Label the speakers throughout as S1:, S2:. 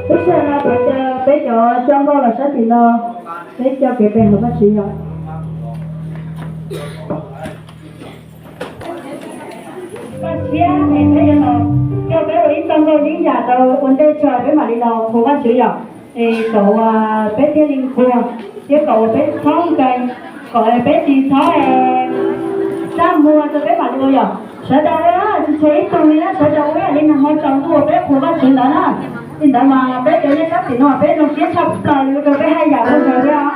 S1: Bây giờ là bây giờ trong đó là sao thì nó để cho cái bên của bác sĩ rồi. Bác sĩ em thấy là cho bé ấy trong đó những nhà đâu vấn đề chờ với mà đi đâu của bác sĩ rồi. Thì cậu bé thiên linh cua, chứ cậu bé không cây, cậu bé gì khó ra mua cho bé mà đi rồi. Sợ đâu á, chế tôi á, sợ đâu á, nên là mỗi chồng của bé của bác sĩ đó á. Thì đó mà bé tới đây thì nó bé nó phía sau rồi bé hay giả luôn rồi đó.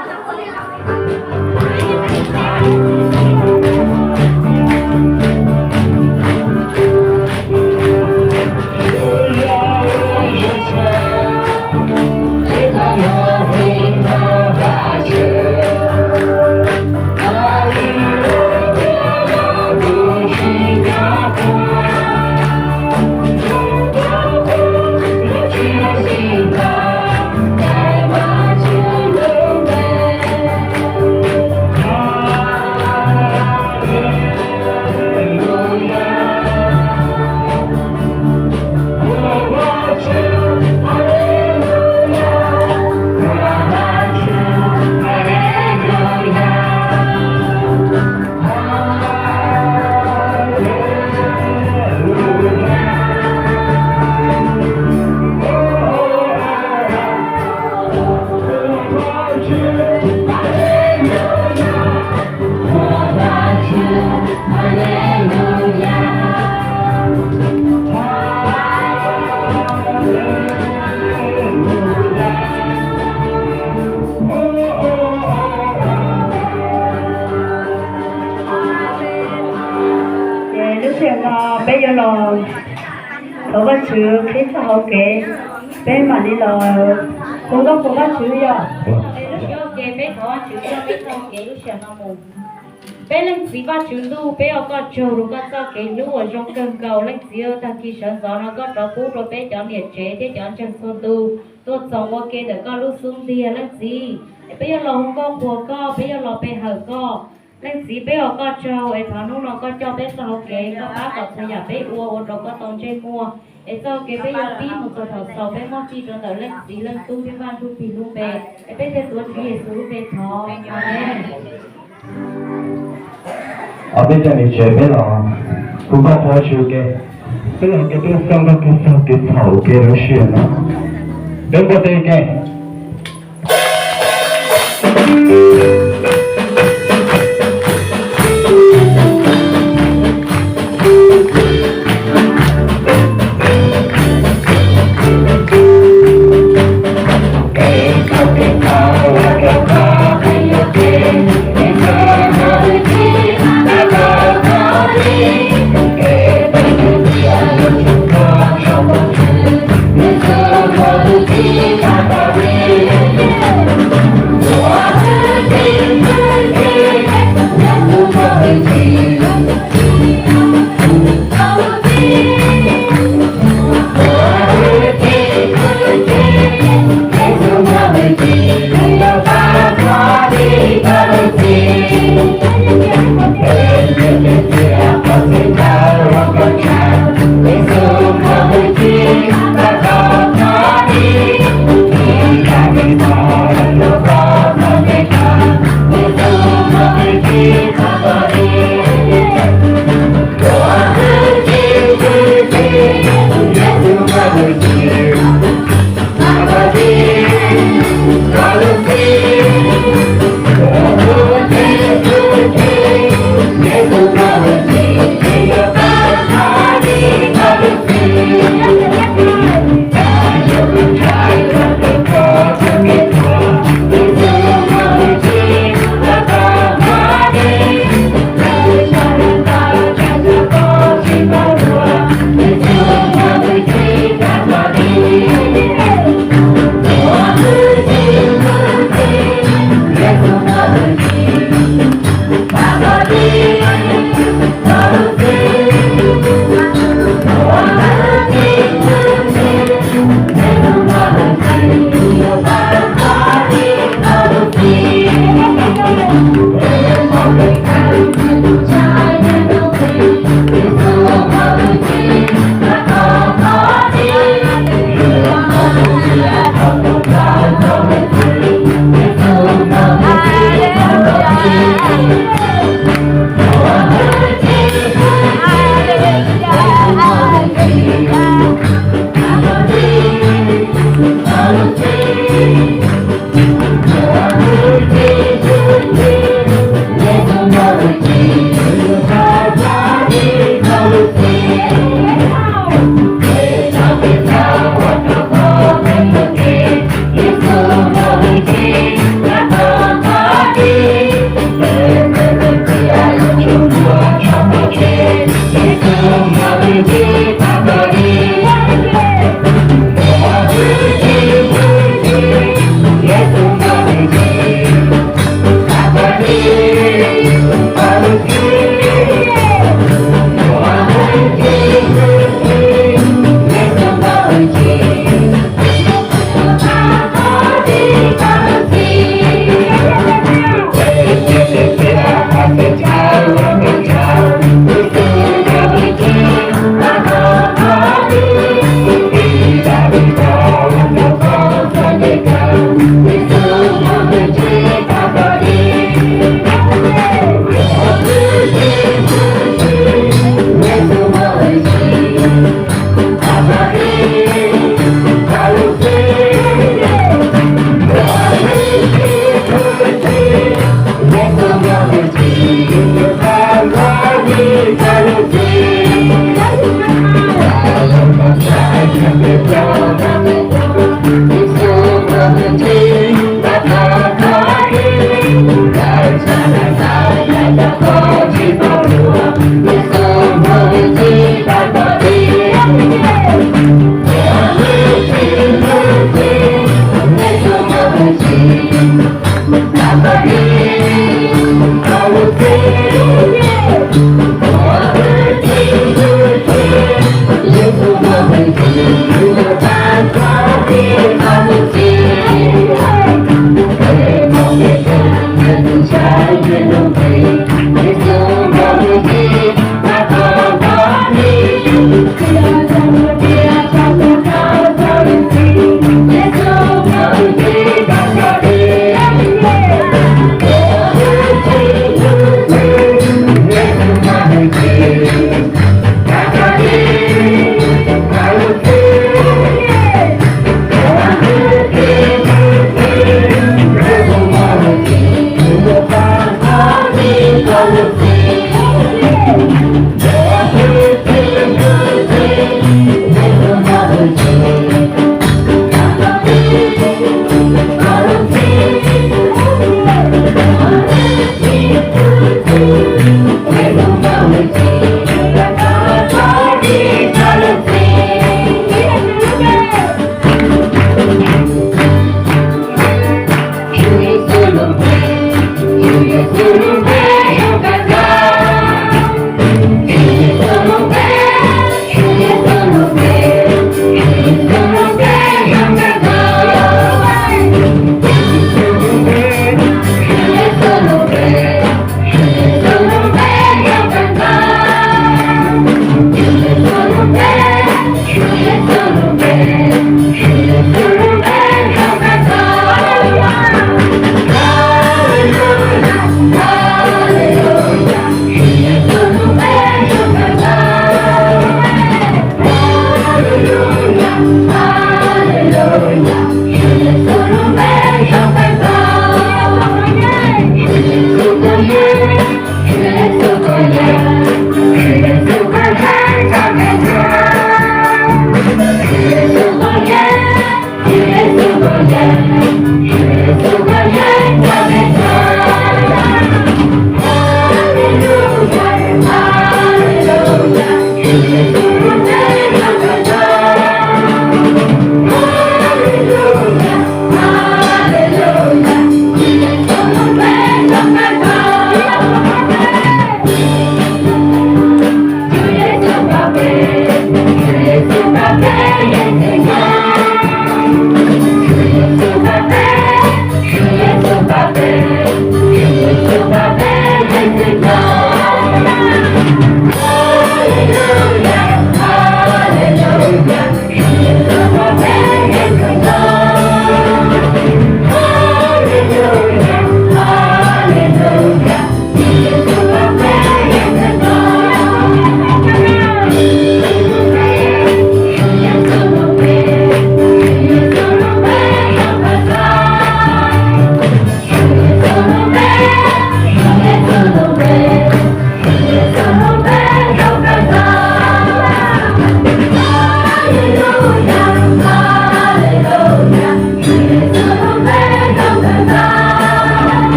S1: Bây giờ là tôi có chữ khi sao học cái bé mà đi là cô có chữ gì à?
S2: Cái bé có chữ cho bé sao cái lúc sáng nó mù bé lên chỉ có chữ lu bé có trâu rồi có sao cái lu ở trong cơn cầu lên chỉ ở ta khi sáng gió nó có trâu cũ rồi bé chọn nhiệt chế thế chọn chân số tu tôi sống ok để có lúc xuống đi lên gì bây giờ là không có của co bây giờ là bé hở co lên chỉ bé có trâu ấy thằng nó có cho bé sao cái có bác có thời nhà bé uo rồi có tông chơi mua ấy sao cái bây giờ đi một số thằng sau bé móc chi rồi đỡ lên chỉ lên tu bé van tu pì luôn bé ấy bé sẽ tuột đi xuống bé thò
S3: ở bên trong này chơi bé là cũng có thói chịu cái là cái tôi xong đó cái sau cái thầu cái nó xuyên nó đừng có tay cái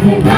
S4: Super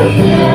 S4: Hallelujah.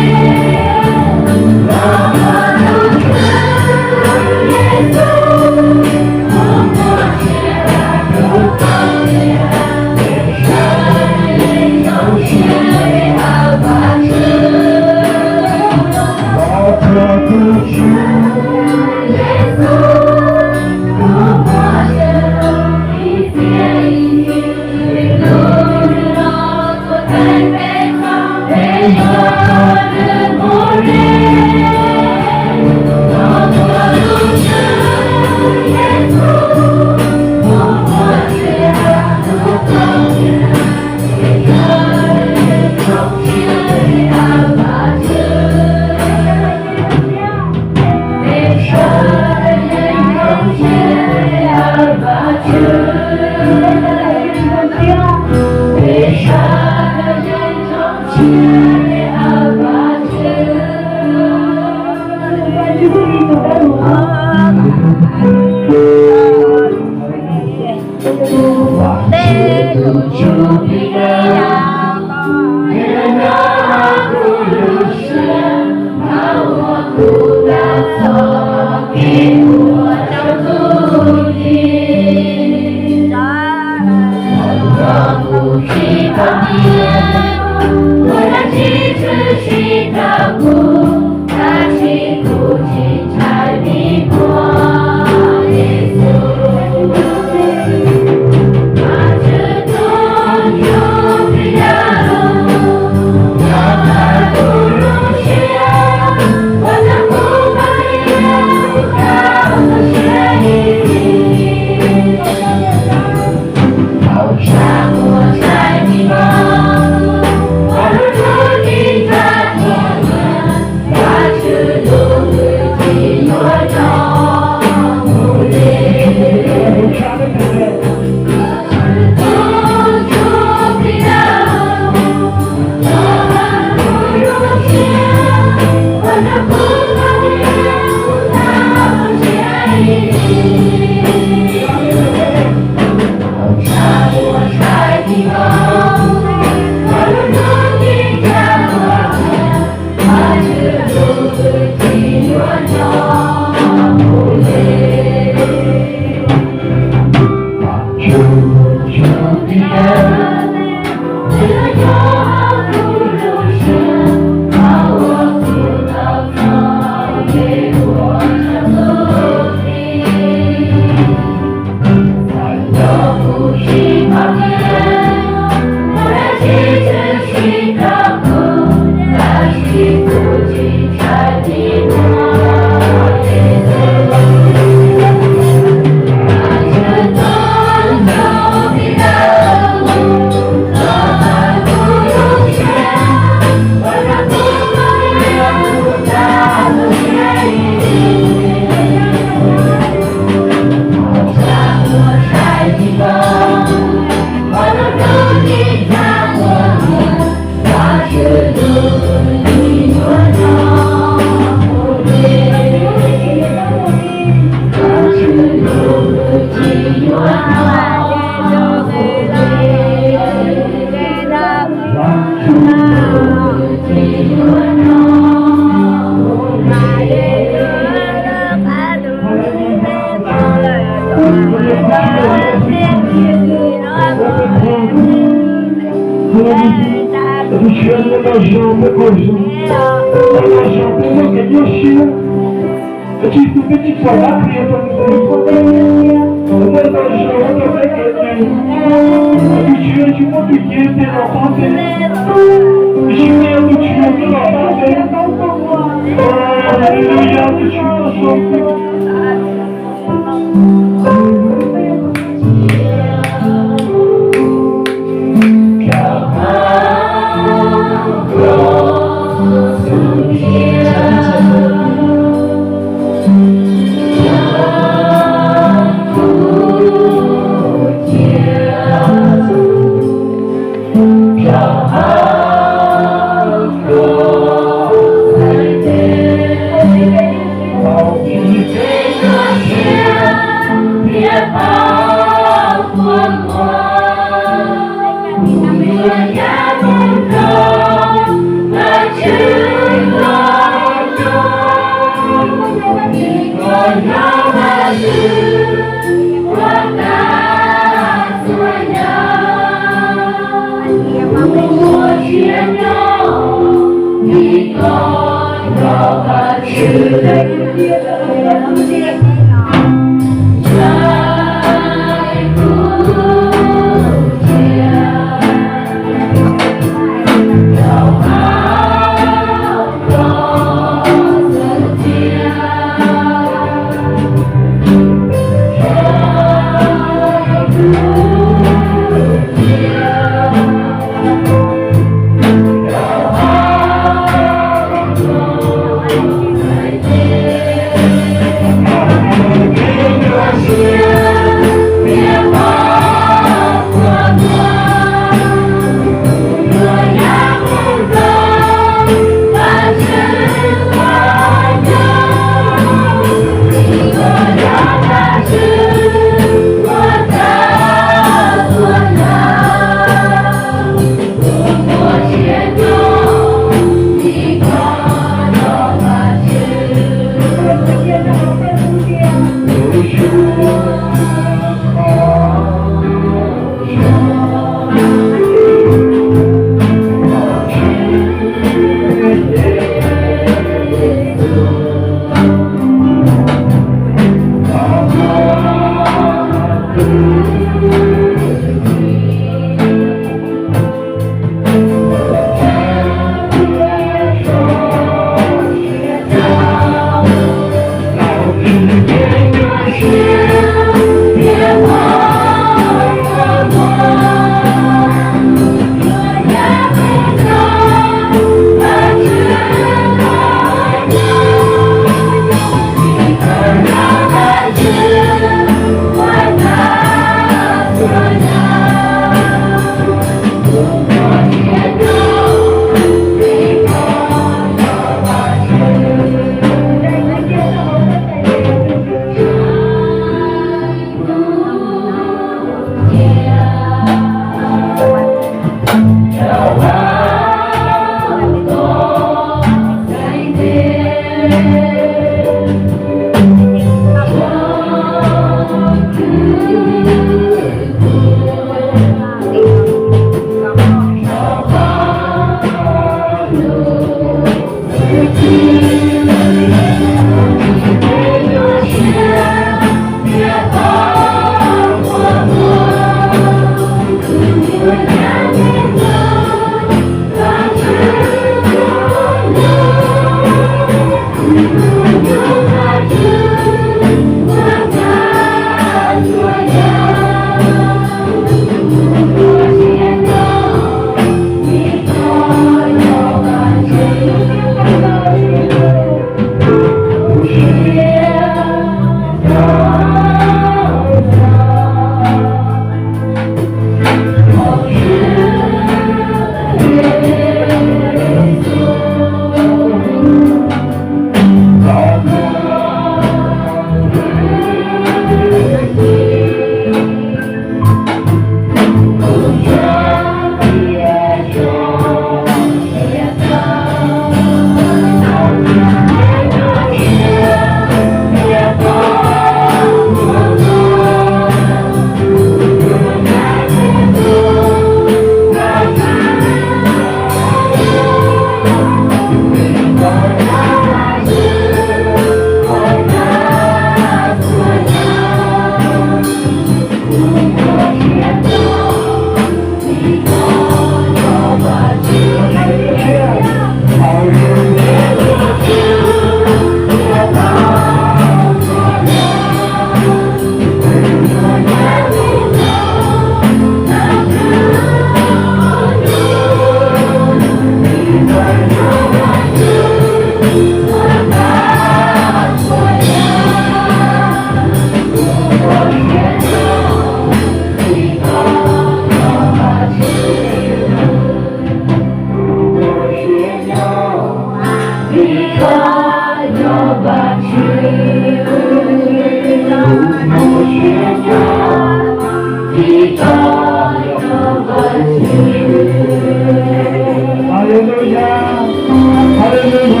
S3: 哈利路亚，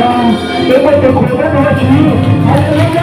S3: 给我的苦难和喜，哈利路亚。